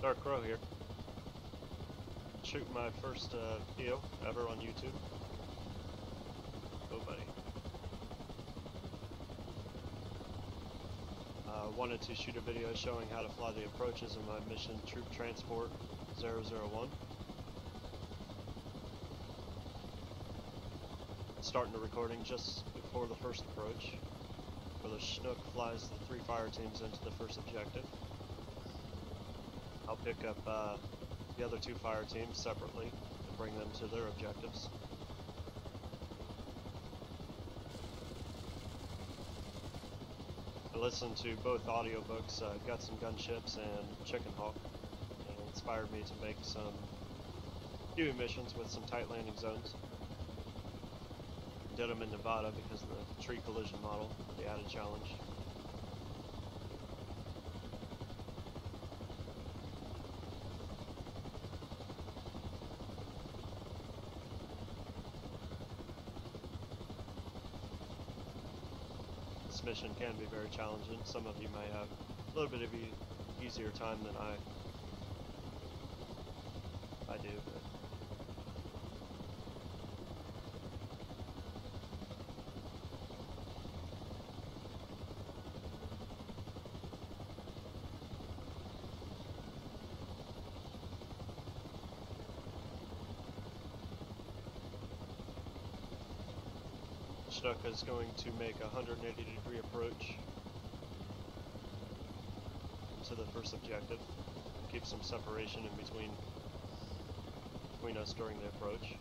Dark Crow here. Shooting my first video ever on YouTube. Oh, buddy. Wanted to shoot a video showing how to fly the approaches in my mission Troop Transport 001. Starting the recording just before the first approach, where the Chinook flies the 3 fire teams into the first objective. I'll pick up the other 2 fire teams separately and bring them to their objectives. I listened to both audiobooks, Guts and Gunships and Chicken Hawk, and it inspired me to make some Huey missions with some tight landing zones. Did them in Nevada because of the tree collision model, the added challenge. This mission can be very challenging. Some of you may have a little bit of easier time than I do, but Yucca is going to make a 180-degree approach to the first objective. Keep some separation in between us during the approach.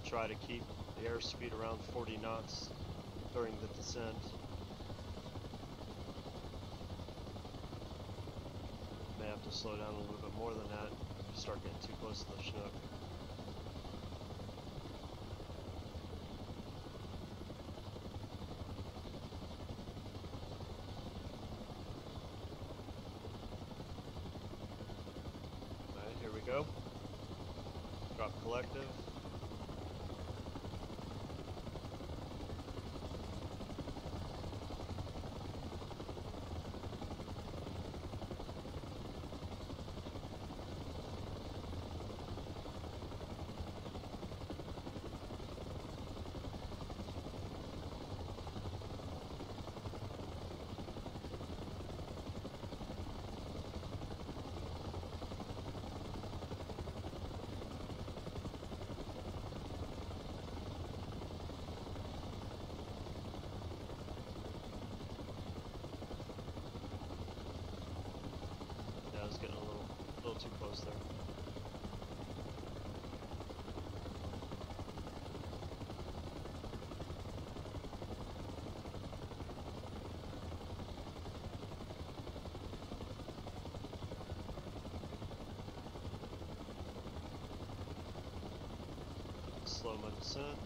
Try to keep the airspeed around 40 knots during the descent. May have to slow down a little bit more than that if you start getting too close to the Chinook. Go. Drop collective. Getting a little too close there. Slow my descent.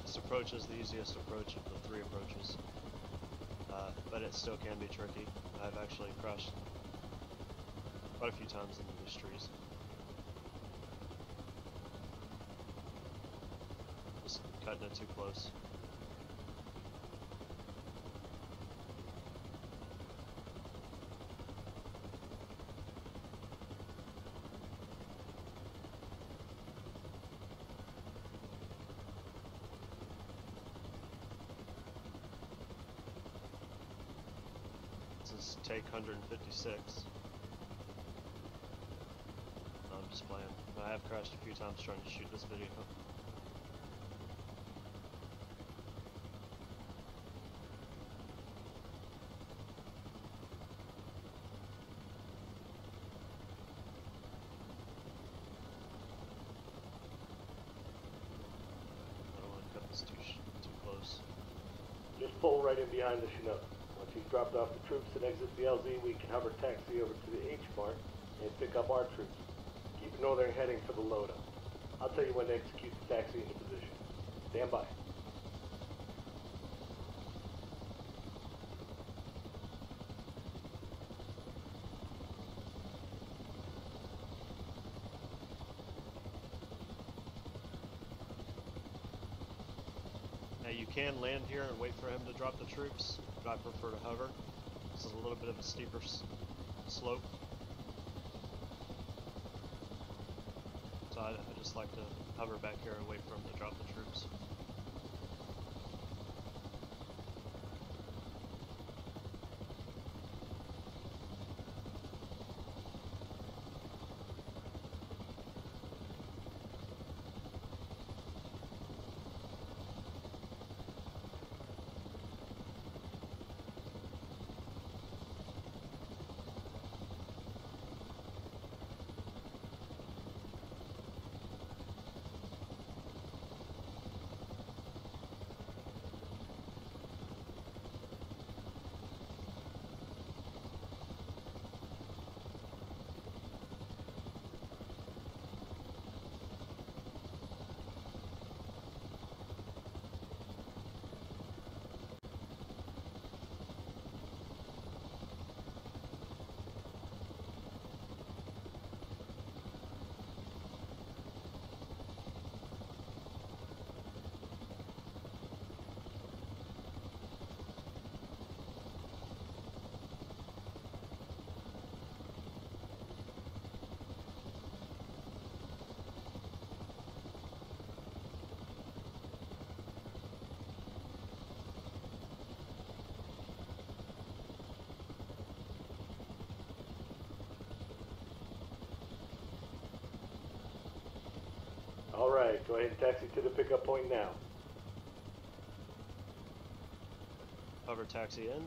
This approach is the easiest approach of the 3 approaches, but it still can be tricky. I've actually crashed quite a few times into these trees. Just cutting it too close. This is take 156. No, I'm just playing. I have crashed a few times trying to shoot this video. pull right in behind the Chinook. Once he's dropped off the troops and exits the LZ, we can hover taxi over to the H mark and pick up our troops. Keep a northern heading for the loadout. I'll tell you when to execute the taxi into position. Stand by. Now you can land here and wait for him to drop the troops, but I prefer to hover. This is a little bit of a steeper slope. So I just like to hover back here and wait for him to drop the troops. Alright, go ahead and taxi to the pickup point now. Hover taxi in.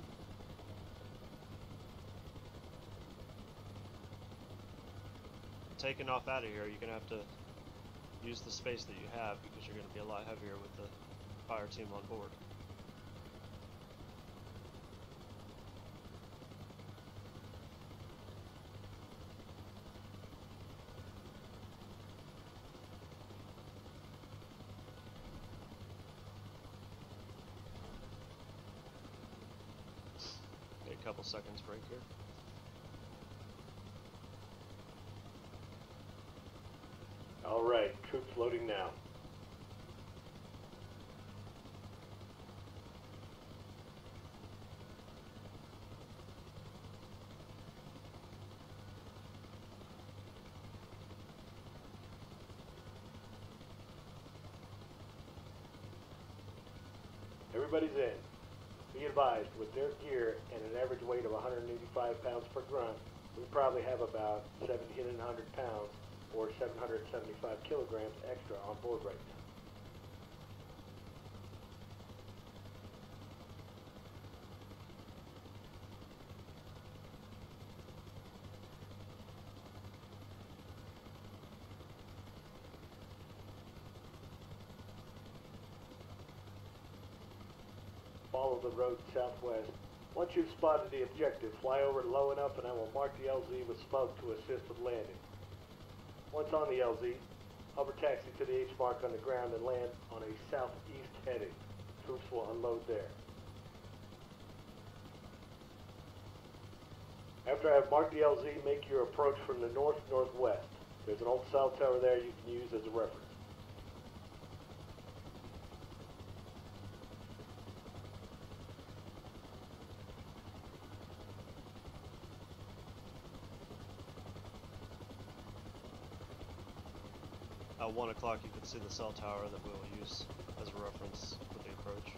Taking off out of here, you're going to have to use the space that you have because you're going to be a lot heavier with the fire team on board. A couple seconds break here. Alright, troops loading now. Everybody's in. Be advised, with their gear and an average weight of 185 pounds per grunt, we probably have about 1,700 pounds or 775 kilograms extra on board right now. Follow the road southwest. Once you've spotted the objective, fly over it low enough and I will mark the LZ with smoke to assist with landing. Once on the LZ, hover taxi to the H mark on the ground and land on a southeast heading. Troops will unload there. After I have marked the LZ, make your approach from the north-northwest. There's an old cell tower there you can use as a reference. At 1 o'clock you can see the cell tower that we will use as a reference for the approach.